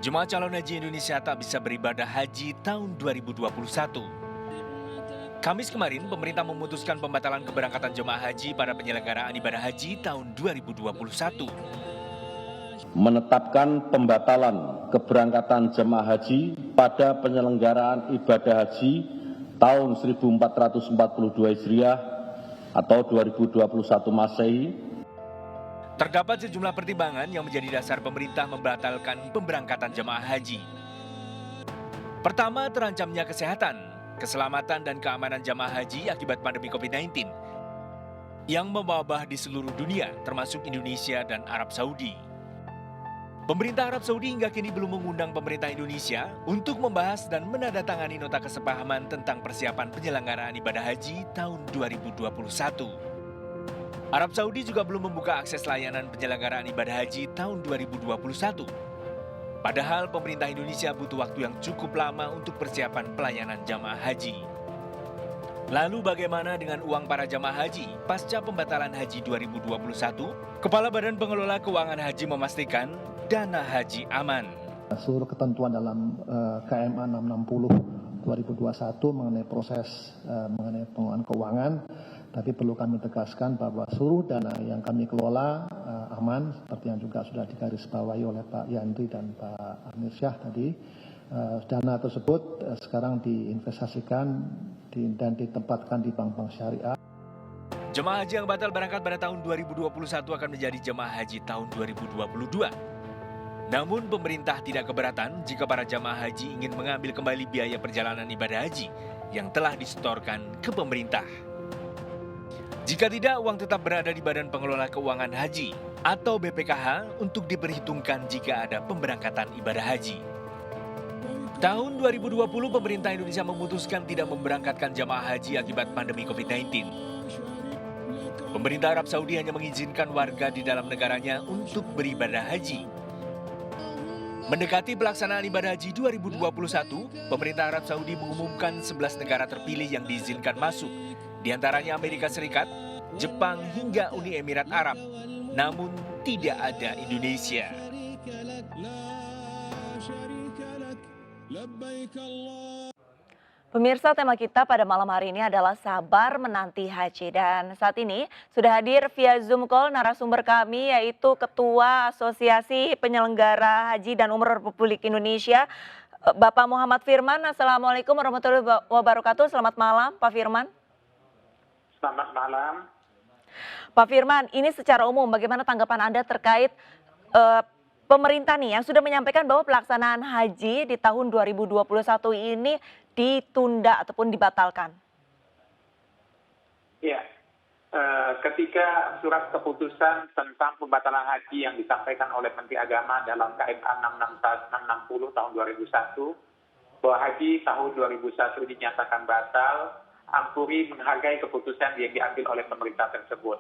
Jemaah calon haji Indonesia tak bisa beribadah haji tahun 2021. Kamis kemarin, pemerintah memutuskan pembatalan keberangkatan jemaah haji pada penyelenggaraan ibadah haji tahun 2021. Menetapkan pembatalan keberangkatan jemaah haji pada penyelenggaraan ibadah haji tahun 1442 Hijriah atau 2021 Masehi. Terdapat sejumlah pertimbangan yang menjadi dasar pemerintah membatalkan pemberangkatan jemaah haji. Pertama, terancamnya kesehatan, keselamatan dan keamanan jemaah haji akibat pandemi COVID-19 yang mewabah di seluruh dunia, termasuk Indonesia dan Arab Saudi. Pemerintah Arab Saudi hingga kini belum mengundang pemerintah Indonesia untuk membahas dan menandatangani nota kesepahaman tentang persiapan penyelenggaraan ibadah haji tahun 2021. Arab Saudi juga belum membuka akses layanan penyelenggaraan ibadah haji tahun 2021. Padahal pemerintah Indonesia butuh waktu yang cukup lama untuk persiapan pelayanan jamaah haji. Lalu bagaimana dengan uang para jamaah haji pasca pembatalan haji 2021? Kepala Badan Pengelola Keuangan Haji memastikan dana haji aman. Seluruh ketentuan dalam KMA 660 2021 mengenai proses mengenai pengelolaan keuangan, tapi perlu kami tegaskan bahwa seluruh dana yang kami kelola aman, seperti yang juga sudah digarisbawahi oleh Pak Yandri dan Pak Amir Syah tadi. Dana tersebut sekarang diinvestasikan dan ditempatkan di bank-bank syariah. Jemaah haji yang batal berangkat pada tahun 2021 akan menjadi jemaah haji tahun 2022. Namun pemerintah tidak keberatan jika para jamaah haji ingin mengambil kembali biaya perjalanan ibadah haji yang telah disetorkan ke pemerintah. Jika tidak, uang tetap berada di Badan Pengelola Keuangan Haji atau BPKH untuk diperhitungkan jika ada pemberangkatan ibadah haji. Tahun 2020, pemerintah Indonesia memutuskan tidak memberangkatkan jamaah haji akibat pandemi COVID-19. Pemerintah Arab Saudi hanya mengizinkan warga di dalam negaranya untuk beribadah haji. Mendekati pelaksanaan ibadah haji 2021, pemerintah Arab Saudi mengumumkan 11 negara terpilih yang diizinkan masuk, di antaranya Amerika Serikat, Jepang hingga Uni Emirat Arab, namun tidak ada Indonesia. Pemirsa, tema kita pada malam hari ini adalah sabar menanti haji, dan saat ini sudah hadir via Zoom call narasumber kami yaitu Ketua Asosiasi Penyelenggara Haji dan Umroh Republik Indonesia, Bapak Muhammad Firman. Assalamualaikum warahmatullahi wabarakatuh. Selamat malam, Pak Firman. Selamat malam. Pak Firman, ini secara umum bagaimana tanggapan Anda terkait pemerintah nih yang sudah menyampaikan bahwa pelaksanaan haji di tahun 2021 ini ditunda ataupun dibatalkan? Ya, ketika surat keputusan tentang pembatalan haji yang disampaikan oleh Menteri Agama dalam KMA 660 tahun 2001, bahwa haji tahun 2001 dinyatakan batal, Ampuri menghargai keputusan yang diambil oleh pemerintah tersebut.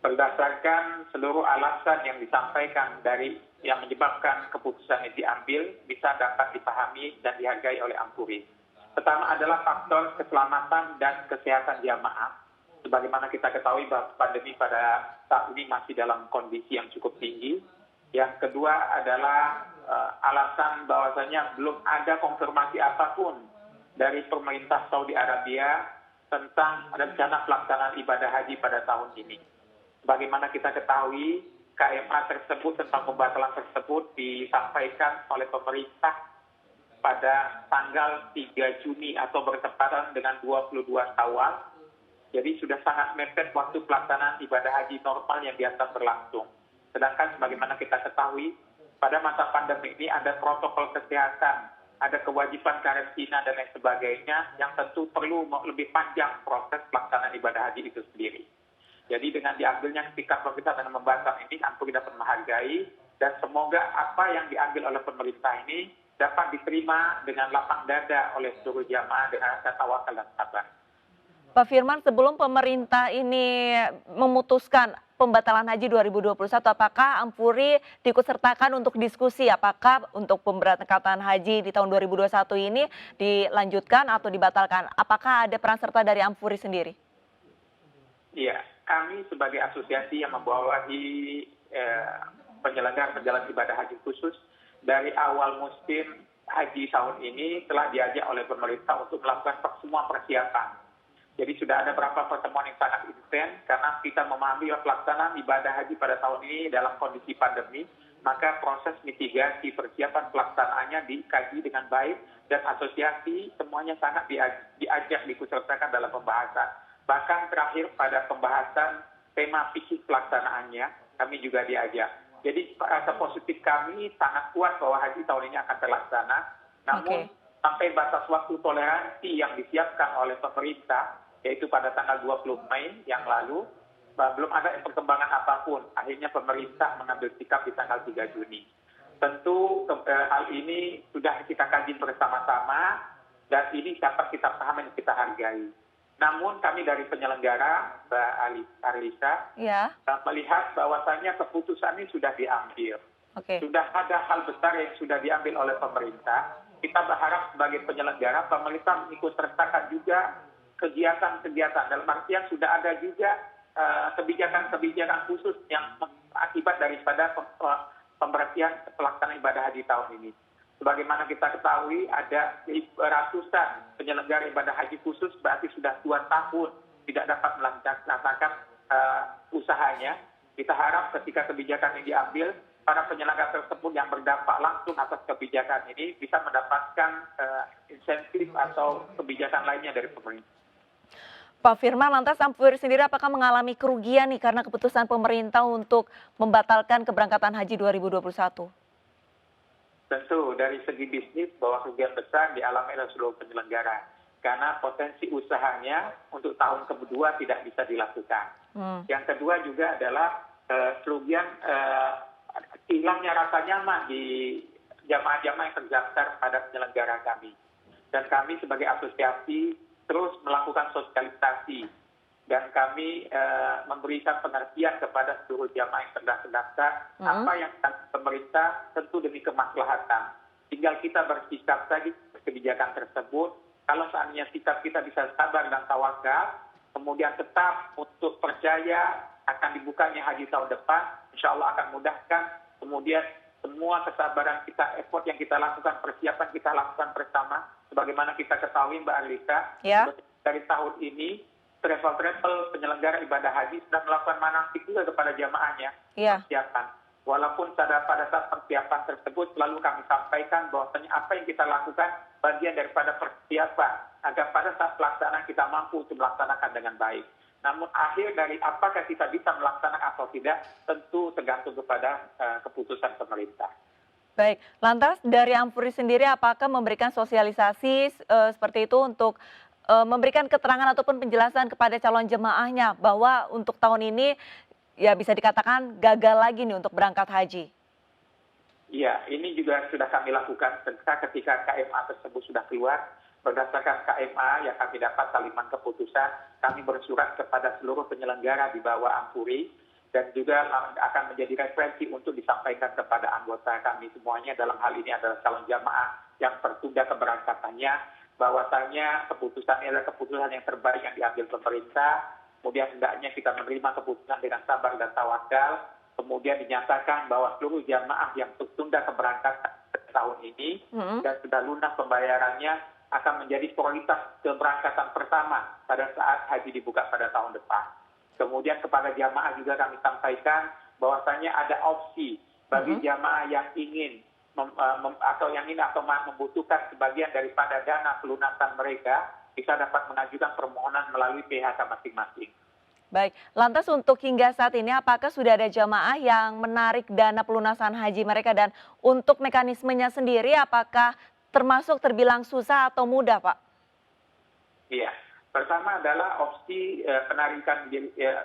Berdasarkan seluruh alasan yang disampaikan dari yang menyebabkan keputusan yang diambil bisa dapat dipahami dan dihargai oleh Ampuri. Pertama adalah faktor keselamatan dan kesehatan jamaah. Sebagaimana kita ketahui bahwa pandemi pada saat ini masih dalam kondisi yang cukup tinggi. Yang kedua adalah alasan bahwasanya belum ada konfirmasi apapun dari pemerintah Saudi Arabia tentang rencana pelaksanaan ibadah haji pada tahun ini. Bagaimana kita ketahui, KMA tersebut tentang pembatalan tersebut disampaikan oleh pemerintah pada tanggal 3 Juni atau bertepatan dengan 22 Syawal. Jadi sudah sangat mepet waktu pelaksanaan ibadah haji normal yang biasa berlangsung. Sedangkan sebagaimana kita ketahui, pada masa pandemi ini ada protokol kesehatan, ada kewajiban karantina dan lain sebagainya yang tentu perlu lebih panjang proses pelaksanaan ibadah haji itu sendiri. Jadi dengan diambilnya sikap pemerintah dalam membatal ini, Ampuri dapat menghargai dan semoga apa yang diambil oleh pemerintah ini dapat diterima dengan lapang dada oleh seluruh jamaah dengan rasa tawakal dan sabar. Pak Firman, sebelum pemerintah ini memutuskan pembatalan haji 2021, apakah Ampuri diikutsertakan untuk diskusi apakah untuk pemberangkatan haji di tahun 2021 ini dilanjutkan atau dibatalkan? Apakah ada peran serta dari Ampuri sendiri? Iya, kami sebagai asosiasi yang membawahi penyelenggara perjalanan ibadah haji khusus dari awal musim haji tahun ini telah diajak oleh pemerintah untuk melakukan semua persiapan. Jadi sudah ada beberapa pertemuan yang sangat intens karena kita memahami pelaksanaan ibadah haji pada tahun ini dalam kondisi pandemi, maka proses mitigasi persiapan pelaksanaannya dikaji dengan baik dan asosiasi semuanya sangat diajak diikutsertakan dalam pembahasan. Bahkan terakhir pada pembahasan tema fisik pelaksanaannya kami juga diajak. Jadi rasa positif kami sangat kuat bahwa haji tahun ini akan terlaksana. Namun sampai batas waktu toleransi yang disiapkan oleh pemerintah, yaitu pada tanggal 20 Mei yang lalu, belum ada perkembangan apapun. Akhirnya pemerintah mengambil sikap di tanggal 3 Juni. Tentu hal ini sudah kita kaji bersama-sama dan ini dapat kita pahami dan kita hargai. Namun kami dari penyelenggara, Mbak Arlisa, melihat bahwasannya keputusan ini sudah diambil. Sudah ada hal besar yang sudah diambil oleh pemerintah. Kita berharap sebagai penyelenggara, pemerintah mengikut sertakan juga kegiatan-kegiatan. Dalam artian sudah ada juga kebijakan-kebijakan khusus yang akibat daripada pemberhentian pelaksanaan ibadah haji tahun ini. Sebagaimana kita ketahui ada ratusan penyelenggara ibadah haji khusus berarti sudah 2 tahun tidak dapat melaksanakan usahanya. Kita harap ketika kebijakan ini diambil, para penyelenggara tersebut yang berdampak langsung atas kebijakan ini bisa mendapatkan insentif atau kebijakan lainnya dari pemerintah. Pak Firman, lantas Ampuri sendiri apakah mengalami kerugian nih karena keputusan pemerintah untuk membatalkan keberangkatan haji 2021? Tentu dari segi bisnis bahwa kerugian besar dialami oleh seluruh penyelenggara karena potensi usahanya untuk tahun kedua tidak bisa dilakukan. Yang kedua juga adalah kerugian hilangnya rasa nyaman di jamaah-jamaah yang terdaftar pada penyelenggara kami. Dan kami sebagai asosiasi terus melakukan sosialisasi dan kami memberikan pengertian kepada seluruh jamaah yang terdaftar apa yang pemerintah tentu demi kemaslahatan. Tinggal kita bersikap saja kebijakan tersebut. Kalau seandainya sikap kita bisa sabar dan tawakal, kemudian tetap untuk percaya akan dibukanya haji tahun depan, insya Allah akan mudahkan. Kemudian semua kesabaran kita, effort yang kita lakukan, persiapan kita lakukan bersama. Sebagaimana kita ketahui Mbak Arlisa, dari tahun ini travel penyelenggara ibadah haji sudah melakukan manasik juga kepada jamaahnya persiapan. Walaupun pada saat persiapan tersebut selalu kami sampaikan bahwasanya apa yang kita lakukan bagian daripada persiapan agar pada saat pelaksanaan kita mampu untuk melaksanakan dengan baik. Namun akhir dari apakah kita bisa melaksanakan atau tidak tentu tergantung kepada keputusan pemerintah. Baik, lantas dari Ampuri sendiri apakah memberikan sosialisasi seperti itu untuk memberikan keterangan ataupun penjelasan kepada calon jemaahnya bahwa untuk tahun ini ya bisa dikatakan gagal lagi nih untuk berangkat haji? Iya, ini juga sudah kami lakukan ketika KMA tersebut sudah keluar. Berdasarkan KMA yang kami dapat kalimat keputusan, kami bersurat kepada seluruh penyelenggara di bawah Ampuri dan juga akan menjadi referensi untuk disampaikan kepada anggota kami semuanya dalam hal ini adalah calon jamaah yang tertunda keberangkatannya, bahwasanya keputusan ini adalah keputusan yang terbaik yang diambil pemerintah. Kemudian hendaknya kita menerima keputusan dengan sabar dan tawakal. Kemudian dinyatakan bahwa seluruh jamaah yang tertunda keberangkatan tahun ini dan sudah lunas pembayarannya akan menjadi prioritas keberangkatan pertama pada saat haji dibuka pada tahun depan. Kemudian kepada jamaah juga kami sampaikan bahwasanya ada opsi bagi jamaah yang ingin atau membutuhkan sebagian daripada dana pelunasan mereka bisa dapat mengajukan permohonan melalui PHK masing-masing. Baik, lantas untuk hingga saat ini apakah sudah ada jamaah yang menarik dana pelunasan haji mereka dan untuk mekanismenya sendiri apakah termasuk terbilang susah atau mudah, Pak? Iya, pertama adalah opsi penarikan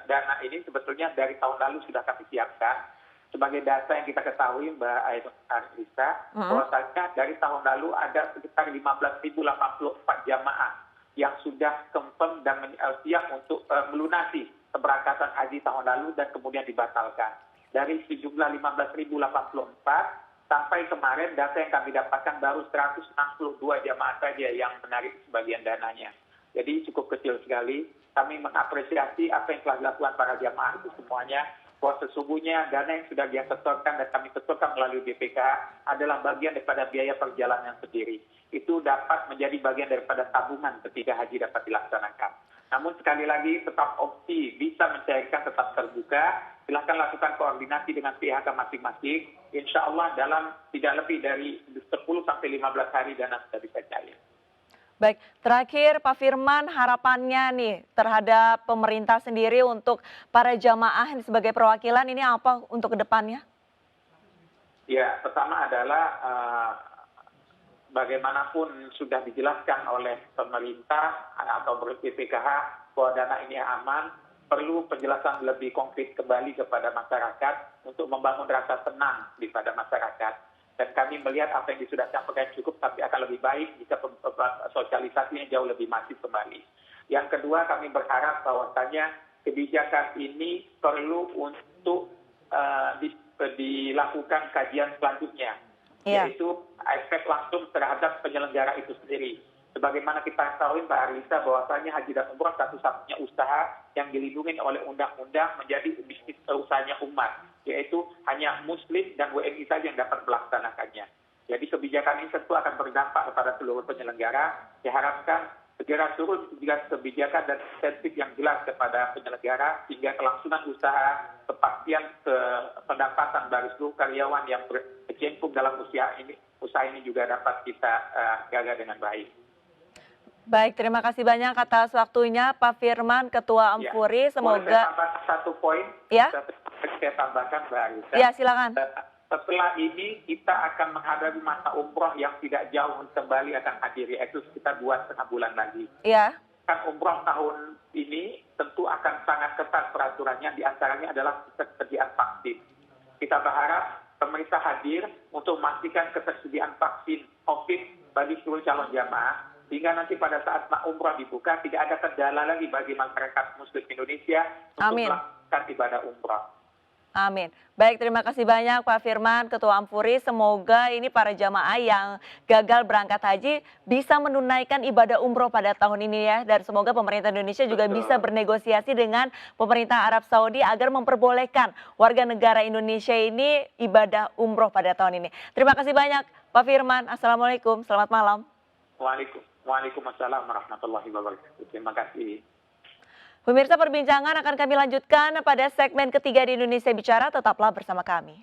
dana ini sebetulnya dari tahun lalu sudah kami siapkan. Sebagai data yang kita ketahui, Mbak Arlisa, bahwasanya dari tahun lalu ada sekitar 15.084 jamaah yang sudah confirm dan siap untuk melunasi keberangkatan haji tahun lalu dan kemudian dibatalkan. Dari sejumlah 15.084, sampai kemarin data yang kami dapatkan baru 162 jamaah saja yang menarik sebagian dananya. Jadi cukup kecil sekali. Kami mengapresiasi apa yang telah dilakukan para jamaah itu semuanya bahwa sesungguhnya dana yang sudah dia setorkan dan kami setorkan melalui BPK adalah bagian daripada biaya perjalanan sendiri. Itu dapat menjadi bagian daripada tabungan ketika haji dapat dilaksanakan. Namun sekali lagi tetap opsi bisa mencairkan tetap terbuka. Silakan lakukan koordinasi dengan pihak masing-masing. Insya Allah dalam tidak lebih dari 10 sampai 15 hari dana sudah bisa cair. Baik, terakhir Pak Firman, harapannya nih terhadap pemerintah sendiri untuk para jamaah sebagai perwakilan ini apa untuk kedepannya? Ya, pertama adalah bagaimanapun sudah dijelaskan oleh pemerintah atau BPKH bahwa dana ini aman, perlu penjelasan lebih konkret kembali kepada masyarakat untuk membangun rasa tenang di pada masyarakat. Dan kami melihat apa yang sudah disampaikan cukup, tapi akan lebih baik jika sosialisasinya jauh lebih masif kembali. Yang kedua, kami berharap bahwasannya kebijakan ini perlu untuk dilakukan kajian selanjutnya, yaitu efek langsung terhadap penyelenggara itu sendiri. Sebagaimana kita ketahui Mbak Arlisa bahwasanya haji dan umroh satu-satunya usaha yang dilindungi oleh undang-undang menjadi bisnis usahanya umat, yaitu hanya Muslim dan WNI saja yang dapat melaksanakannya. Jadi kebijakan ini tentu akan berdampak kepada seluruh penyelenggara. Diharapkan segera turun kebijakan dan insentif yang jelas kepada penyelenggara sehingga kelangsungan usaha, kepastian pendapatan dari seluruh karyawan yang berkecimpung dalam usaha ini juga dapat kita jaga dengan baik. Baik, terima kasih banyak atas waktunya Pak Firman, Ketua Ampuri. Semoga... Boleh saya tambahkan satu poin? Ya. Saya tambahkan Mbak Arisa. Ya, silakan. Setelah ini kita akan menghadapi masa umroh yang tidak jauh kembali akan hadir, yaitu sekitar 2,5 bulan lagi. Ya. Kan umroh tahun ini tentu akan sangat ketat peraturannya, diantaranya adalah ketersediaan vaksin. Kita berharap pemerintah hadir untuk memastikan ketersediaan vaksin COVID bagi seluruh calon jamaah, sehingga nanti pada saat umroh dibuka tidak ada kendala lagi bagi masyarakat Muslim Indonesia untuk melakukan ibadah umroh. Amin. Baik, terima kasih banyak Pak Firman, Ketua Ampuri. Semoga ini para jamaah yang gagal berangkat haji bisa menunaikan ibadah umroh pada tahun ini ya. Dan semoga pemerintah Indonesia juga bisa bernegosiasi dengan pemerintah Arab Saudi agar memperbolehkan warga negara Indonesia ini ibadah umroh pada tahun ini. Terima kasih banyak Pak Firman. Assalamualaikum, selamat malam. Waalaikumsalam warahmatullahi wabarakatuh. Terima kasih. Pemirsa, perbincangan akan kami lanjutkan pada segmen ketiga di Indonesia Bicara. Tetaplah bersama kami.